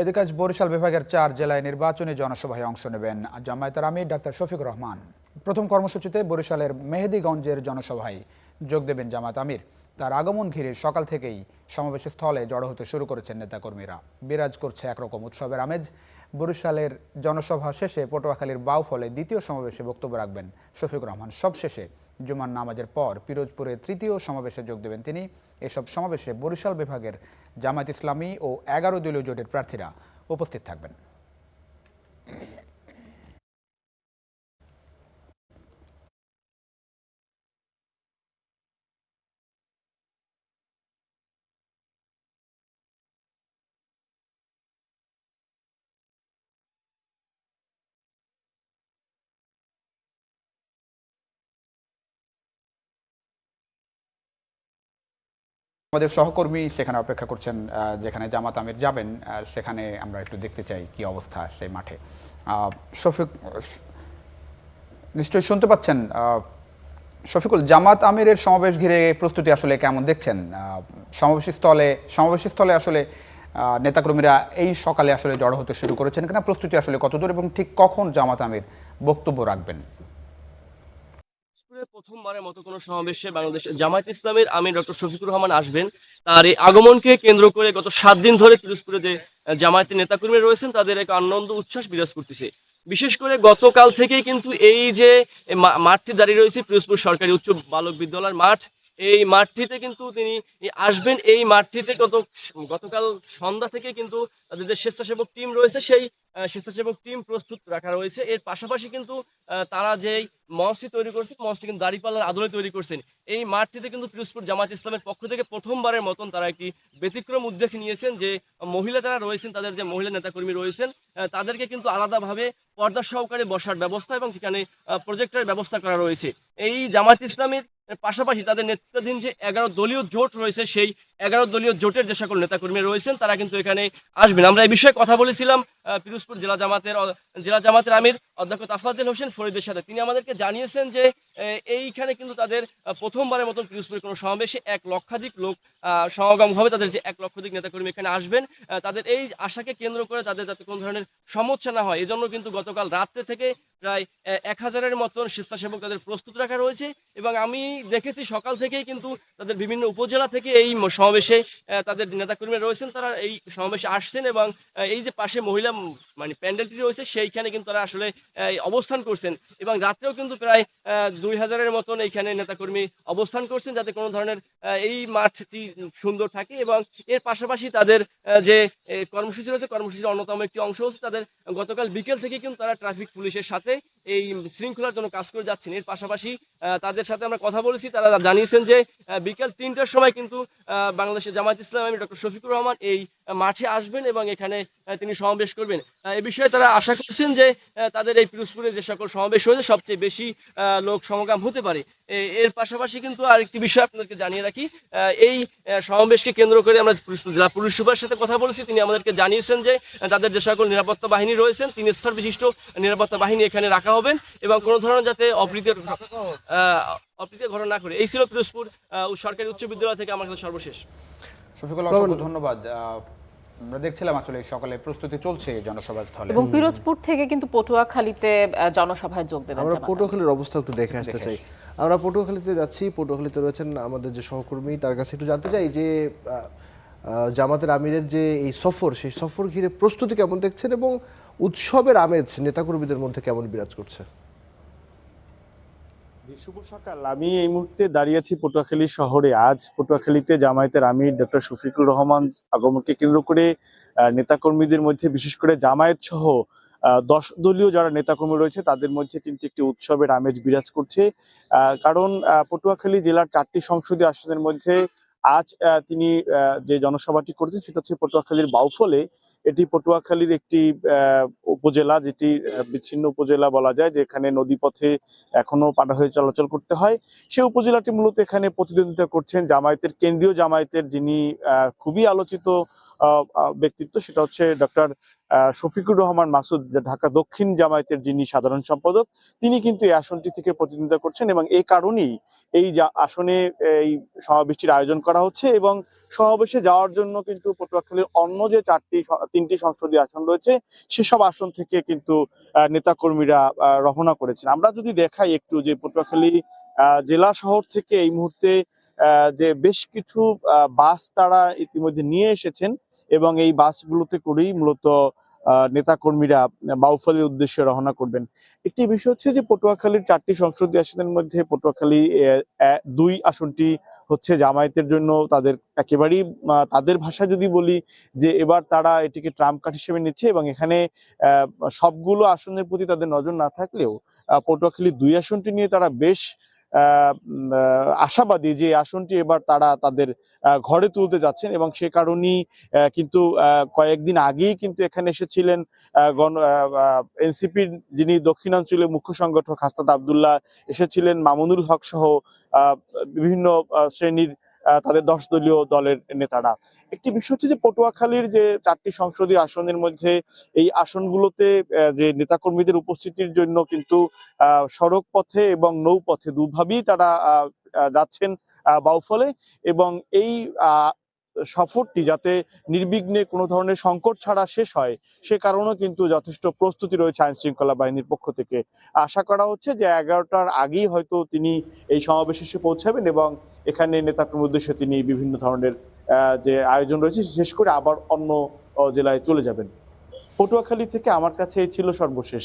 এদিকে আজ বরিশাল বিভাগের 4 জেলায় নির্বাচনী জনসভায় অংশ নেবেন জামায়াতের আমির ডাক্তার শফিকুর রহমান। প্রথম কর্মসূচিতে বরিশালের মেহেদীগঞ্জের জনসভায় যোগ দেবেন জামায়াত আমির। তার আগমন ঘিরে সকাল থেকেই সমাবেশ স্থলে জড়ো হতে শুরু করেছেন নেতাকর্মীরা। বিরাজ করছে একরকম উৎসবের আমেজ। বরিশালের জনসভা শেষে পটুয়াখালীর বাউফলে দ্বিতীয় সমাবেশে বক্তব্য রাখবেন শফিকুর রহমান। সবশেষে জুমার নামাজের পর পিরোজপুরে তৃতীয় সমাবেশে যোগ দেবেন তিনি। এসব সমাবেশে বরিশাল বিভাগের জামায়াত ইসলামী ও 11 দলীয় জোটের প্রার্থীরা উপস্থিত থাকবেন। আমাদের সহকর্মী সেখানে অপেক্ষা করছেন, যেখানে জামাত আমির যাবেন সেখানে আমরা একটু দেখতে চাই কি অবস্থা সেই মাঠে। শফিক, নিশ্চয়ই শুনতে পাচ্ছেন। শফিকুল, জামাত আমিরের সমাবেশ ঘিরে প্রস্তুতি আসলে কেমন দেখছেন? সমাবেশ স্থলে আসলে নেতাকর্মীরা এই সকালে আসলে জড়ো হতে শুরু করেছেন কিনা, প্রস্তুতি আসলে কতদূর এবং ঠিক কখন জামাত আমির বক্তব্য রাখবেন? প্রথমবারের মতো কোনো সমাবেশে বাংলাদেশ জামায়াত ইসলামের আমির ডক্টর শফিকুর রহমান আসবেন। তার এই আগমনকে কেন্দ্র করে গত 7 দিন ধরে পিরোজপুরে যে জামায়াতের নেতাকর্মী রয়েছেন তাদের এক আনন্দ উচ্ছ্বাস বিরাজ করতেছে। বিশেষ করে গতকাল থেকেই কিন্তু এই যে মাঠটি দাঁড়িয়ে রয়েছে পিরোজপুর সরকারি উচ্চ বালক বিদ্যালয়ের মাঠ, এই মাঠটিতে কিন্তু তিনি আসবেন। এই মাঠটিতে গতকাল সন্ধ্যা থেকে কিন্তু তাদের যে স্বেচ্ছাসেবক টিম রয়েছে সেই স্বেচ্ছাসেবক টিম প্রস্তুত রাখা রয়েছে। এর পাশাপাশি কিন্তু তারা যেই মঞ্চটি তৈরি করছে মঞ্চটি কিন্তু দাঁড়িপাল্লার আদলে তৈরি করছেন। এই মাঠটিতে কিন্তু পিরোজপুর জামায়াত ইসলামের পক্ষ থেকে প্রথমবারের মতন তারা একটি ব্যতিক্রম উদ্যোগ নিয়েছেন যে মহিলা যারা রয়েছেন, তাদের যে মহিলা নেতাকর্মী রয়েছেন তাদেরকে কিন্তু আলাদাভাবে পর্দা সহকারে বসার ব্যবস্থা এবং সেখানে প্রজেক্টরের ব্যবস্থা করা রয়েছে। এই জামায়াত ইসলামের পাশাপাশি তাদের নেতৃত্বাধীন যে 11 দলীয় জোট রয়েছে সেই 11 দলীয় জোটের যে সকল নেতাকর্মী রয়েছেন তারা কিন্তু এখানে আসবেন। আমরা এই বিষয়ে কথা বলেছিলাম পিরোজপুর জেলা জামাতের আমির অধ্যক্ষ তাফাজ্জল হোসেন ফরিদের সাথে। তিনি আমাদেরকে জানিয়েছেন যে এইখানে কিন্তু তাদের প্রথমবারের মতন পিরোজপুরের কোনো সমাবেশে 1 লক্ষাধিক লোক সমাগম হবে। তাদের যে 1 লক্ষাধিক নেতাকর্মী এখানে আসবেন, তাদের এই আশাকে কেন্দ্র করে তাদের যাতে কোনো ধরনের সমস্যা না হয় এজন্য কিন্তু গতকাল রাত্রে থেকে প্রায় 1000-এর মতন স্বেচ্ছাসেবক তাদের প্রস্তুত রাখা রয়েছে। এবং আমি দেখেছি সকাল থেকেই কিন্তু তাদের বিভিন্ন উপজেলা থেকে এই সমাবেশে তাদের নেতাকর্মী রয়েছেন তারা এই সমাবেশে আসছেন এবং এই যে পাশে মহিলা মানে প্যান্ডেলটি রয়েছে সেইখানে কিন্তু তারা আসলে অবস্থান করছেন এবং রাত্রেও কিন্তু প্রায় 2000-এর মতন এইখানে নেতাকর্মী অবস্থান করছেন যাতে কোনো ধরনের এই মাঠটি সুন্দর থাকে। এবং এর পাশাপাশি তাদের যে কর্মসূচি রয়েছে কর্মসূচির অন্যতম একটি অংশ হচ্ছে তাদের গতকাল বিকেল থেকে কিন্তু তারা ট্রাফিক পুলিশের সাথে এই শৃঙ্খলার জন্য কাজ করে যাচ্ছেন। এর পাশাপাশি তাদের সাথে আমরা কথা বলেছি, তারা জানিয়েছেন যে বিকেল 3টার সময় কিন্তু বাংলাদেশের জামায়াত ইসলামী আমির ডক্টর শফিকুর রহমান এই মাঠে আসবেন এবং এখানে তিনি সমাবেশ করবেন। এ বিষয়ে তারা আশা করছেন যে তাদের এই পিরোজপুরে যে সকল সমাবেশ হয়েছে সবচেয়ে বেশি লোক সমাগম হতে পারে। এর পাশাপাশি কিন্তু আরেকটি বিষয় আপনাদেরকে জানিয়ে রাখি, এই সমাবেশকে কেন্দ্র করে আমরা জেলা পুলিশ সুপারের সাথে কথা বলেছি। তিনি আমাদেরকে জানিয়েছেন যে তাদের যে সকল নিরাপত্তা বাহিনী রয়েছেন 3 স্তর বিশিষ্ট নিরাপত্তা বাহিনী এখানে রাখা হবেন এবং কোনো ধরনের যাতে অপ্রীতিকর ঘটনা না করে। এই ছিল পিরোজপুর সরকারি উচ্চ বিদ্যালয় থেকে আমার কাছে সর্বশেষ। শফিকুল, অসংখ্য ধন্যবাদ। আমরা দেখছিলাম আসলে সকালে প্রস্তুতি চলছে জনসভা স্থলে এবং পিরোজপুর থেকে কিন্তু পটুয়াখালীতে জনসভায় যোগ দেবেন। আমরা পটুয়াখালীর অবস্থা একটু দেখে আসতে চাই। আমরা পটুয়াখালীতে যাচ্ছি, পটুয়াখালীতে রয়েছেন আমাদের যে সহকর্মী, তার কাছে একটু জানতে চাই যে জামাতের আমিরের যে এই সফর, সেই সফর ঘিরে প্রস্তুতি কেমন দেখছেন এবং উৎসবের আমেজ নেতাকর্মীদের মধ্যে কেমন বিরাজ করছে। জি, শুভ সকাল। আমি এই মুহূর্তে দাঁড়িয়ে আছি পটুয়াখালী শহরে। আজ পটুয়াখালীতে জামায়াতের আমির ডক্টর শফিকুর রহমান আগমনকে কেন্দ্র করে নেতাকর্মীদের মধ্যে বিশেষ করে জামায়াত সহ 10 দলীয় যারা নেতাকর্মী রয়েছে তাদের মধ্যে কিন্তু একটি উৎসবের আমেজ বিরাজ করছে। কারণ পটুয়াখালী জেলার 4টি সংসদীয় আসনের মধ্যে আজ তিনি যে জনসভাটি করেছেন সেটা হচ্ছে পটুয়াখালীর বাউফলে। এটি পটুয়াখালীর একটি উপজেলা, যেটি বিচ্ছিন্ন উপজেলা বলা যায়, যেখানে নদীপথে এখনো পার হয়ে চলাচল করতে হয়। সেই উপজেলাটি মূলত এখানে প্রতিদ্বন্দ্বিতা করছেন জামায়াতের কেন্দ্রীয় জামায়াতের যিনি খুবই আলোচিত ব্যক্তিত্ব, সেটা হচ্ছে ডক্টর শফিকুর রহমান মাসুদ, ঢাকা দক্ষিণ জামায়াতের যিনি সাধারণ সম্পাদক, তিনি কিন্তু এই আসনটি থেকে প্রতিদ্বন্দ্বিতা করছেন এবং এই কারণেই এই আসনে এই সমাবেশটির আয়োজন করা হচ্ছে। এবং সমাবেশে যাওয়ার জন্য কিন্তু পটুয়াখালীর অন্য যে তিনটি সংসদীয় আসন রয়েছে সেসব আসন থেকে কিন্তু নেতাকর্মীরা রওনা করেছেন। আমরা যদি দেখাই একটু যে পটুয়াখালী জেলা শহর থেকে এই মুহূর্তে যে বেশ কিছু বাস তারা ইতিমধ্যে নিয়ে এসেছেন এবং এই বাসগুলোতে করেই মূলত নেতাকর্মীরা বাউফলের উদ্দেশ্যে রওনা করবেন। একটি বিষয় হচ্ছে যে পটুয়াখালীর 4টি সংসদীয় আসনের মধ্যে পটুয়াখালী 2 আসনটি হচ্ছে জামায়াতের জন্য তাদের একেবারেই, তাদের ভাষা যদি বলি যে এবার তারা এটিকে ট্রাম্প কার্ড হিসেবে নিচ্ছে এবং এখানে সবগুলো আসনের প্রতি তাদের নজর না থাকলেও পটুয়াখালী 2 আসনটি নিয়ে তারা বেশ আশাবাদী যে আসনটি এবার তারা তাদের ঘরে তুলতে যাচ্ছেন। এবং সে কারণেই কিন্তু কয়েকদিন আগেই কিন্তু এখানে এসেছিলেন এনসিপির যিনি দক্ষিণাঞ্চলের মুখ্য সংগঠক হাসনাত আব্দুল্লাহ, এসেছিলেন মামুনুল হক সহ বিভিন্ন শ্রেণীর তাদের 10 দলীয় দলের নেতারা। একটি বিষয় হচ্ছে যে পটুয়াখালীর যে 4টি সংসদীয় আসনের মধ্যে এই আসনগুলোতে যে নেতাকর্মীদের উপস্থিতির জন্য কিন্তু সড়ক পথে এবং নৌপথে দুভাবেই তারা যাচ্ছেন বাউফলে। এবং এই সফরটি যাতে নির্বিঘ্নে কোনো ধরনের সংকট ছাড়া শেষ হয় সে কারণেও কিন্তু যথেষ্ট প্রস্তুতি রয়েছে আইন শৃঙ্খলা বাহিনীর পক্ষ থেকে। আশা করা হচ্ছে যে 11টার আগেই হয়তো তিনি এই সমাবেশে এসে পৌঁছাবেন এবং এখানে নেতাকর্মীর উদ্দেশ্যে তিনি বিভিন্ন ধরনের যে আয়োজন রয়েছে শেষ করে আবার অন্য জেলায় চলে যাবেন। পটুয়াখালী থেকে আমার কাছে এই ছিল সর্বশেষ।